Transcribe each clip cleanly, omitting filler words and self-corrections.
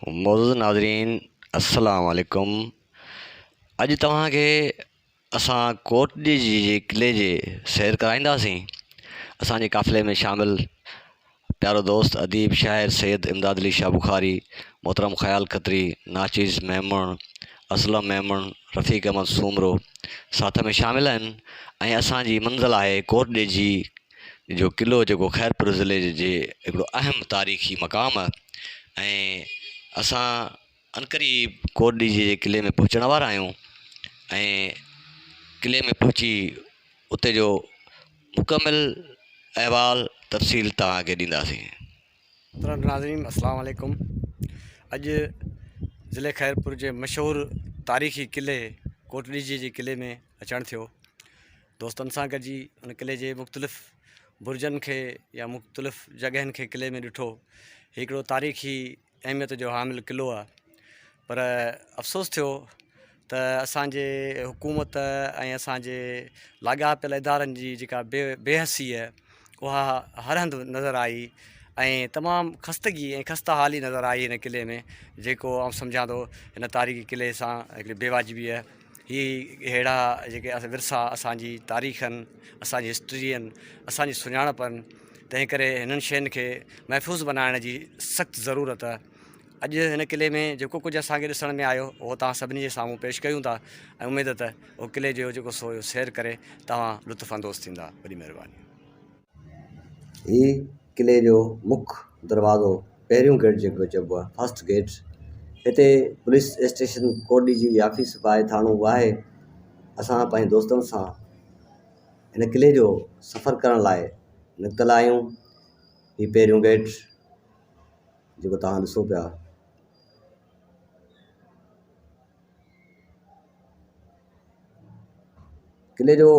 मौजूद नाज़रीन अस्सलाम वालेकुम। अॼु तव्हांखे असां कोटड़ी जे किले जे सैर कराईंदासीं। असांजे काफ़िले में शामिल प्यारो दोस्त अदीब शाइर सैयद इमदाद अली शाह बुखारी, मोहतरम ख़याल खत्री, नाचिज़ मेमण, असलम मेमण, रफ़ीक अहमद सूमरो साथ में शामिल आहिनि। ऐं असांजी मंज़िल आहे कोटड़ी जी जो क़िलो जेको ख़ैरपुर ज़िले जे हिकिड़ो अहम तारीख़ी मक़ाम आहे। ऐं असां अनकरीब कोटड़ी जे क़िले में पहुचण वारा आहियूं ऐं क़िले में पहुची उते जो मुकमिल अहवाल तफ़सील तव्हांखे ॾींदासीं। मोहतरम नाज़रीन अस्सलाम वालेकुम। अॼु ज़िले ख़ैरपुर जे मशहूरु तारीख़ी क़िले कोटड़ी जे क़िले में अचणु थियो। दोस्तनि सां गॾिजी उन क़िले जे मुख़्तलिफ़ बुर्जनि खे या मुख़्तलिफ़ जॻहियुनि खे क़िले में ॾिठो। हिकिड़ो तारीख़ी अहमियत जो हामिल क़िलो आहे, पर अफ़सोस थियो त असांजे हुकूमत ऐं असांजे लाॻापियल इदारनि जी जेका बेहसी आहे उहा हर हंधि नज़र आई ऐं तमामु ख़स्तगी ऐं ख़स्ता हाली नज़र आई हिन क़िले में, जेको आउं सम्झां थो हिन तारीख़ी क़िले सां हिकिड़ी बेवाजिबी आहे। हीअ अहिड़ा जेके विरसा असांजी तारीख़नि, असांजी हिस्ट्री आहिनि, असांजी सुञाणपनि, तंहिं करे हिननि शयुनि खे महफ़ूज़ बनाइण जी सख़्तु ज़रूरत आहे। अॼु हिन क़िले में जेको कुझु असांखे ॾिसण में आयो उहो तव्हां सभिनी जे साम्हूं पेश कयूं था ऐं उमेद त उहो क़िले जो जेको सो सैर करे तव्हां लुत्फ़ अंदोज़ थींदा। वॾी महिरबानी। ही क़िले जो मुख्य दरवाज़ो पहिरियों गेट जेको चइबो आहे फस्ट गेट। हिते पुलिस स्टेशन कोटड़ी जी ऑफिस बि आहे, थाणो बि आहे। असां पंहिंजे दोस्तनि सां हिन क़िले जो सफ़र करण लाइ निकितल आहियूं। ही पहिरियों गेट जेको तव्हां ॾिसो पिया। क़िले जो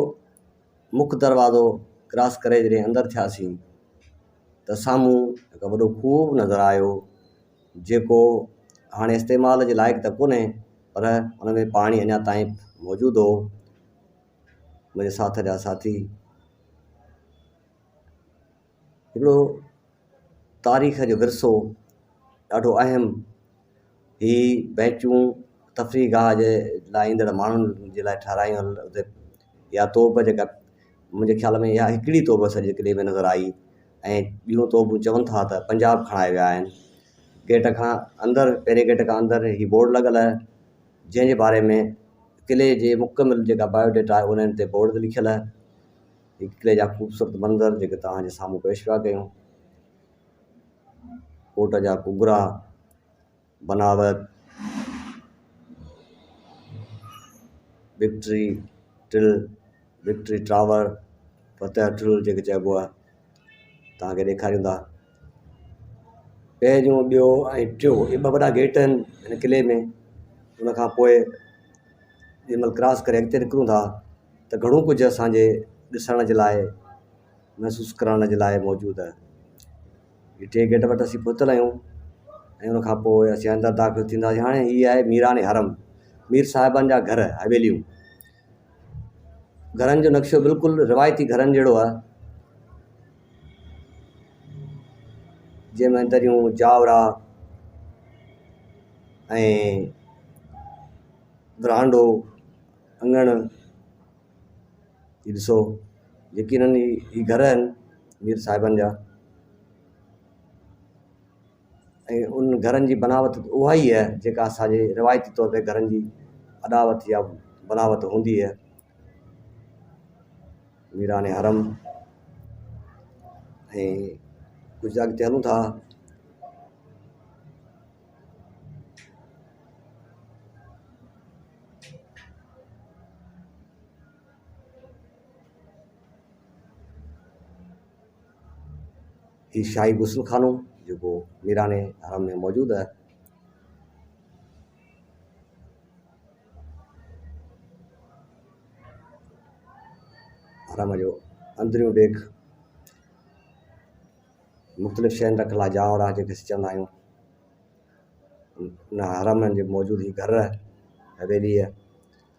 मुख्य दरवाज़ो क्रॉस करे जॾहिं अंदरि थियासीं त साम्हूं हिकु वॾो खूह नज़र आयो, जेको हाणे इस्तेमाल जे लाइक़ु त कोन्हे, पर हुन में पाणी अञा ताईं मौजूदु हो। मुंहिंजे साथ जा साथी हिकिड़ो तारीख़ जो विरसो ॾाढो अहम, ही बैंचूं तफ़रीह गाह जे लाइ ईंदड़ माण्हुनि जे लाइ ठारायूं उते, या तोप जेका मुंहिंजे ख़्याल में इहा हिकिड़ी तोप सॼे क़िले में नज़र आई ऐं ॿियूं तोपूं चवनि था त पंजाब खणाए विया आहिनि। गेट खां अंदरि, पहिरें गेट खां अंदरि ही बोर्ड लॻल आहे जंहिंजे बारे में क़िले जे मुकमिल जेका बायोडेटा आहे उन्हनि ते बोर्ड ते लिखियलु आहे। ही क़िले जा ख़ूबसूरत मंज़र जेके तव्हांजे साम्हूं पेश पिया कयूं। कोट जा कुगरा, बनावत, विक्ट्री टिल, विक्ट्री टावर, फतेह टिल जेके चइबो आहे, तव्हांखे ॾेखारियूं था। पहिरियों, ॿियो ऐं टियों इहे ॿ वॾा गेट आहिनि हिन क़िले में। उनखां पोइ जेमहिल क्रॉस करे अॻिते निकिरूं था त घणो कुझु असांजे ॾिसण जे लाइ, महसूसु करण जे लाइ मौजूदु आहे। इहे टे गेट वटि असीं पहुतल आहियूं ऐं उनखां पोइ असीं अंदरि दाख़िल थींदासीं। हाणे हीअ आहे मीरान हरम, मीर साहिबनि जा घर, हवेलियूं। घरनि जो नक्शो बिल्कुलु रिवायती घरनि जहिड़ो आहे, जंहिंमें दरियूं, जावरा ऐं विरांडो, अंगण। हीअ ॾिसो, यकीनन ही घर आहिनि मीर साहिबनि जा, ऐं उन घरनि जी बनावट उहा ई आहे जेका असांजे रिवायती तौर ते घरनि जी अॾावत या बनावट हूंदी आहे। मीरान हरम ऐं कुझु अॻिते हलूं था। ही शाही गुस्ल खानो जेको मीरान हरम में मौजूदु आहे। हरम जो अंदरियूं ॾेख मुख़्तलिफ़ शयुनि रखियलु आहे, जावड़ा जेके असीं चवंदा आहियूं। उन हरम जे मौजूदु ही घर, हवेली आहे,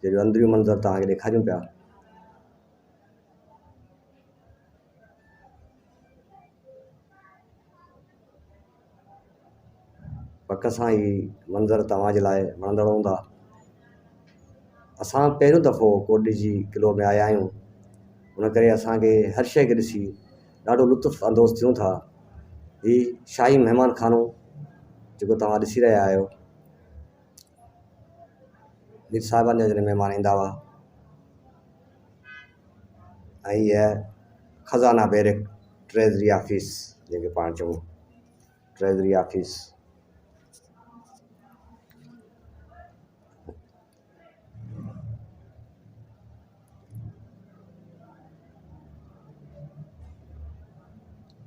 जंहिंजो अंदरियूं मंज़र तव्हांखे ॾेखारियूं पिया। पक सां ई मंज़र तव्हांजे लाइ वणंदड़ हूंदा। असां पहिरियों दफ़ो कोटड़ी जी क़िलो में आया आहियूं, उन करे असांखे हर शइ खे ॾिसी ॾाढो लुत्फ़ अंदोज़ थियूं था। ही शाही महिमान खानो जेको तव्हां ॾिसी रहिया आहियो, मीर साहिबान जा जॾहिं महिमान ईंदा हुआ, ऐं हीअ खज़ाना बैरक ट्रेज़री ऑफिस जंहिंखे पाण चऊं, ट्रेज़री ऑफिस।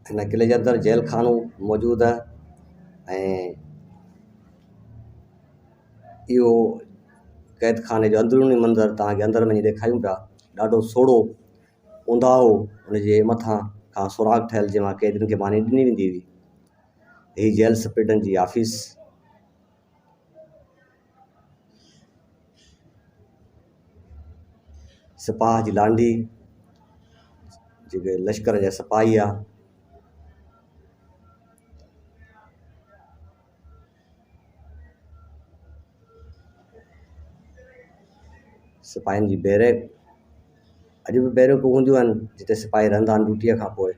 हिन किले जे अंदरि जेल खानो मौजूदु आहे ऐं इहो क़ैद खाने जो अंदरूनी मंज़र तव्हांखे अंदरि वञी ॾेखारियूं पिया। ॾाढो सोढ़ो ऊंदाहो हुनजे मथां खां सुराग ठहियल जंहिंमां क़ैदियुनि खे मानी ॾिनी वेंदी हुई। हीअ जेल सप्रेडन जी ऑफिस। सिपाह जी लांडी जेके लश्कर जा सिपाही आहे, सिपाहियुनि जी बैरक। अॼु बि बैरकूं हूंदियूं आहिनि जिते सिपाही रहंदा आहिनि ड्यूटीअ खां पोइ।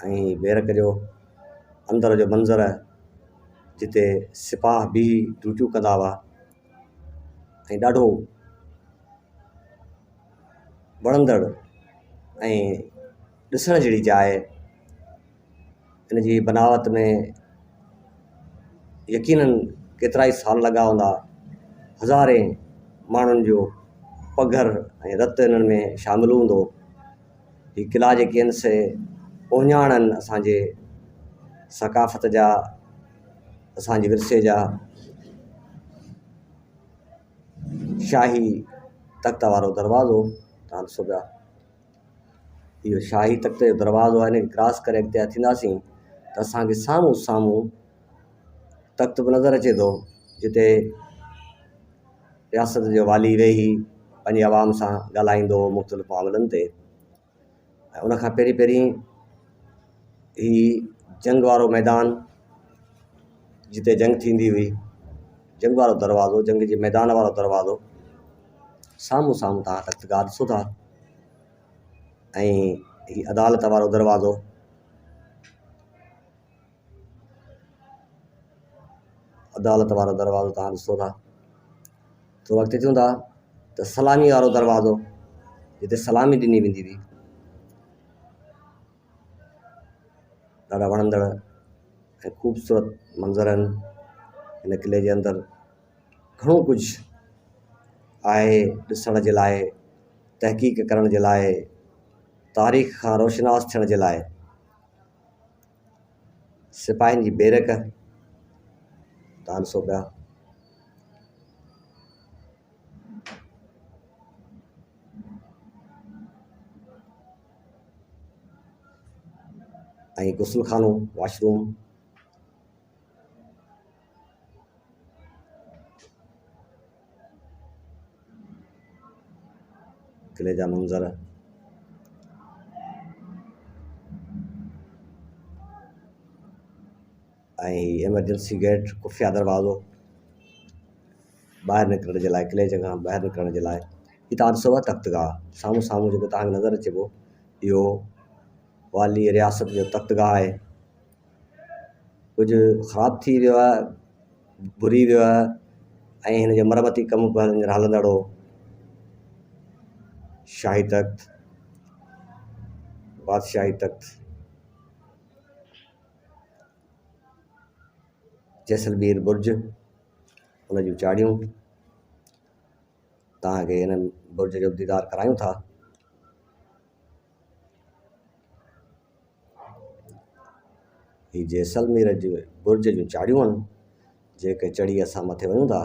ऐं बैरक जो अंदर जो मंज़र जिते सिपाह बि ड्यूटियूं कंदा हुआ ऐं ॾाढो वणंदड़ ऐं ॾिसण जहिड़ी जाइ। इन जी बनावट में यकीनन केतिरा ई साल लॻा हूंदा। हज़ारे माण्हुनि जो पघर ऐं रतु इन्हनि में शामिलु हूंदो। ही क़िला जेके आहिनि से पोहञाण आहिनि असांजे सक़ाफ़त जा, असांजे विरसे जा। शाही तख़्त वारो दरवाज़ो तव्हां ॾिसो पिया, इहो शाही तख़्त जो दरवाज़ो आहे। हिन खे क्रॉस करे अॻिते थींदासीं त असांखे साम्हूं साम्हूं तख़्त बि नज़र अचे थो, जिते रियासत जो वाली वेही पंहिंजी आवाम सां ॻाल्हाईंदो मुख़्तलिफ़ मामलनि ते। ऐं उनखां पहिरीं पहिरीं ही जंग वारो मैदान, जिते जंग थींदी हुई, जंग वारो दरवाज़ो, जंग जे मैदान वारो दरवाज़ो साम्हूं साम्हूं तव्हां तख़्तगाह ॾिसो था। ऐं ही अदालत वारो दरवाज़ो, अदालत वारो दरवाज़ो तव्हां ॾिसो था। थोरो अॻिते थियूं था त सलामी वारो दरवाज़ो, जिते सलामी ॾिनी वेंदी हुई। ॾाढा वणंदड़ ऐं ख़ूबसूरत मंज़र आहिनि हिन किले जे अंदरि। घणो कुझु आहे ॾिसण जे लाइ, तहक़ीक़ करण जे लाइ, तारीख़ खां रोशनास थियण जे लाइ। सिपाहियुनि जी बैरक तव्हां ॾिसो पिया, ऐं गुसल खानो, वॉशरूम। किले जा मंज़र। ऐं एमरजेंसी गेट, खुफ़िया दरवाज़ो ॿाहिरि निकिरण जे लाइ, किले जे खां ॿाहिरि निकिरण जे लाइ। ही तव्हां ॾिसो आहे तख़्तगाह, साम्हूं साम्हूं जेको तव्हांखे नज़र अचे पियो, इहो वाली रियासत जो तख़्तगाह आहे। कुझु ख़राबु थी वियो आहे, भुरी वियो आहे, ऐं हिन जो मरमती कमु हींअर हलंदड़ हो। शाही तख़्त, बादशाही तख़्त, जैसलमेर बुर्ज, हुन जूं चाड़ियूं तव्हांखे हिननि बुर्ज जो दीदार करायूं था। ही जैसलमेर जे बुर्ज जूं चाड़ियूं आहिनि, जेके चढ़ी असां मथे वञूं था।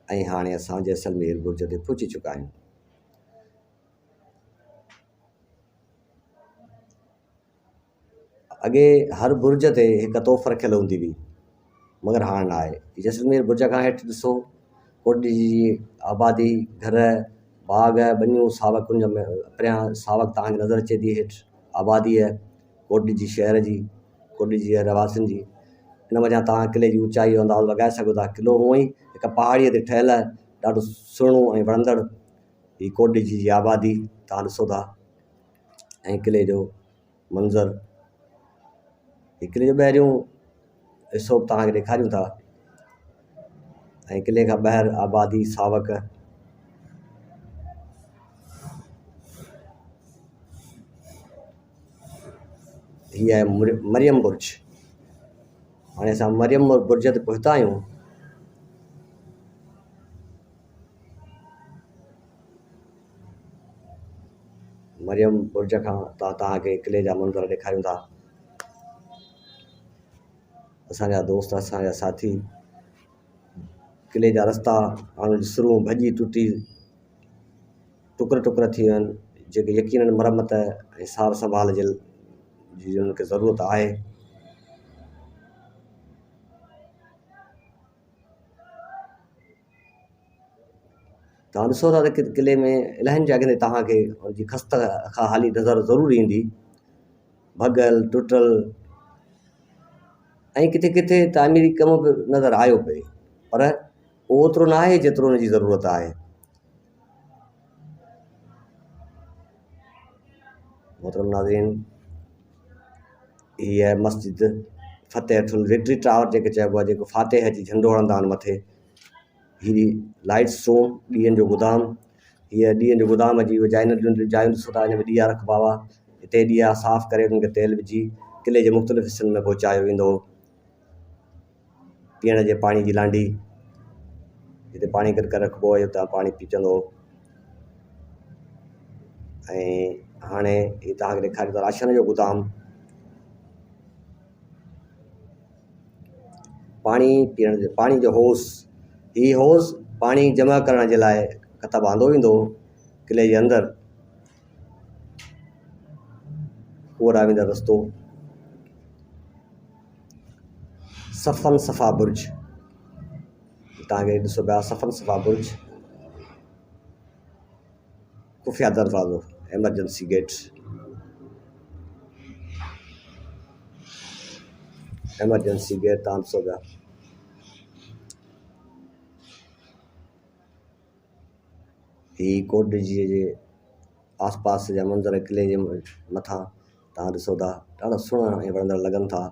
ऐं हाणे असां जैसलमेर बुर्ज ते पहुची चुका आहियूं। अॻे हर बुर्ज ते हिकु तोफ़ रखियल हूंदी हुई, मगर हाणे न आहे। जैसलमेर बुर्ज खां हेठि ॾिसो, कोटड़ी जी आबादी, घर, बाग, बनियूं, सावक, कुंज में परियां सावक तव्हांखे नज़र अचे थी हेठि। आबादी है कोटड़ी जी शहर जी, कोटड़ी जी रहवासियुनि जी। इन वजह तव्हां किले जी ऊचाई जो अंदाज़ो लॻाए सघो था। किलो हूअं ई हिकु पहाड़ीअ ते ठहियलु आहे, ॾाढो सुहिणो ऐं वणंदड़ हीअ कोटड़ी जी आबादी तव्हां ॾिसो था। ऐं किले जो मंज़रु, हीअ किले जो ॿाहिरियों हिसो बि तव्हांखे ॾेखारियूं था। ऐं किले खां ॿाहिरि आबादी सावक, हीअ आहे मरियम बुर्ज। हाणे असां मरियम बुर्ज ते पहुता आहियूं। मरियम बुर्ज खां तव्हांखे किले जा मंज़र ॾेखारियूं था। असांजा दोस्त, असांजा साथी किले जा रस्ता हाणे शुरू भॼी टुटी टुकर टुकर थी विया आहिनि, जेके यकीननि मरमत ऐं सार संभाल जी उन्हनि खे ज़रूरत आहे। तव्हां ॾिसो था त किले में इलाहियुनि जॻहियुनि ते तव्हांखे हुनजी ख़स्त खां हाली नज़र ज़रूर ईंदी, भॻल टुटल ऐं किथे किथे तामीरी कम बि नज़र आयो पए, पर ओतिरो न आहे जेतिरो हुनजी ज़रूरत आहे। मोहतरम नाज़रीन, हीअ आहे मस्जिद फ़तेहतुल विक्ट्री टावर जेके चइबो आहे, जेको फातेह जी झंडो हणंदा आहिनि मथे। हीअ लाइट स्टोन ॾींहंनि जो गोदाम, हीअ ॾींहंनि जो गोदाम जी जायूं ॾिसो था। हिन में ॾीआ रखिबा हुआ, हिते ॾीआ साफ़ु करे उन्हनि खे तेल विझी किले जे मुख़्तलिफ़ हिसनि में पहुचायो वेंदो। पीअण जे पाणी जी लांडी, हिते पाणी कढी करे रखिबो हुओ, हुतां पाणी पीचंदो। ऐं हाणे हीअ तव्हांखे ॾेखारियो था राशन जो गोदाम, पाणी पीअण जो पाणी जो होस। हीअ होस पाणी जमा करण जे लाइ किथां बांधो वेंदो किले जे अंदरि, उहो ॾांहुं वेंदड़ रस्तो। सफ़न सफ़ा बुर्ज, तव्हांखे ॾिसो पिया सफ़न सफ़ा बुर्ज, खुफ़िया दरवाज़ो, एमरजेंसी गेट, एमरजेंसी गेट तव्हां ॾिसो पिया। हीअ कोटड़ी जी जे आस पास जा मंज़र किले जे मथां तव्हां ॾिसो था, ॾाढा सुहिणा ऐं वणंदड़ लॻनि था।